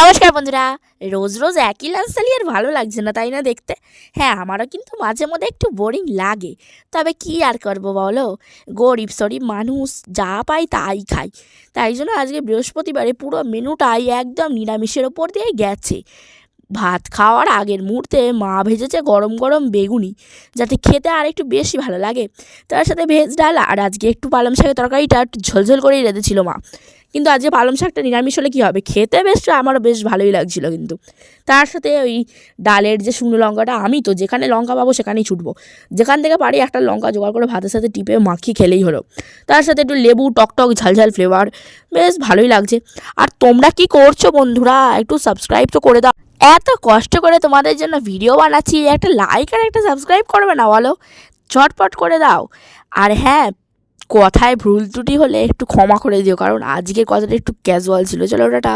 নমস্কার বন্ধুরা। রোজ রোজ একই লাঞ্চ থালি আর ভালো লাগছে না, তাই না দেখতে? হ্যাঁ, আমারও কিন্তু মাঝে মধ্যে একটু বোরিং লাগে। তবে কি আর করবো বলো, গরিব সরিব মানুষ, যা পাই তাই খাই। তাই জন্য আজকে বৃহস্পতিবারে পুরো মেনুটাই একদম নিরামিষের ওপর দিয়ে গেছে। ভাত খাওয়ার আগের মুহূর্তে মা ভেজেছে গরম গরম বেগুনি, যাতে খেতে আর একটু বেশি ভালো লাগে। তার সাথে ভেজ ডাল, আর আজকে একটু পালং শাকের তরকারিটা একটু ঝোলঝোল করেই রেঁধেছিল মা। কিন্তু আজকে পালং শাকটা নিরামিষ হলে কী হবে, খেতে বেশ আমারও বেশ ভালোই লাগছিলো। কিন্তু তার সাথে ওই ডালের যে শুকনো লঙ্কাটা, আমি তো যেখানে লঙ্কা পাবো সেখানেই ছুটবো, যেখান থেকে পারি একটা লঙ্কা জোগাড় করে ভাতের সাথে টিপে মাখিয়ে খেলেই হলো। তার সাথে একটু লেবু, টকটক ঝালঝাল ফ্লেভার, বেশ ভালোই লাগছে। আর তোমরা কি করছো বন্ধুরা? একটু সাবস্ক্রাইব তো করে দাও। এত কষ্ট করে তোমাদের জন্য ভিডিও বানাচ্ছি, একটা লাইক আর একটা সাবস্ক্রাইব করবে না বলো? ঝটপট করে দাও। আর হ্যাঁ, কথায় ভুল ত্রুটি হলে একটু ক্ষমা করে দিও, কারণ আজকের কথাটা একটু ক্যাজুয়াল ছিল। চলো টাটা।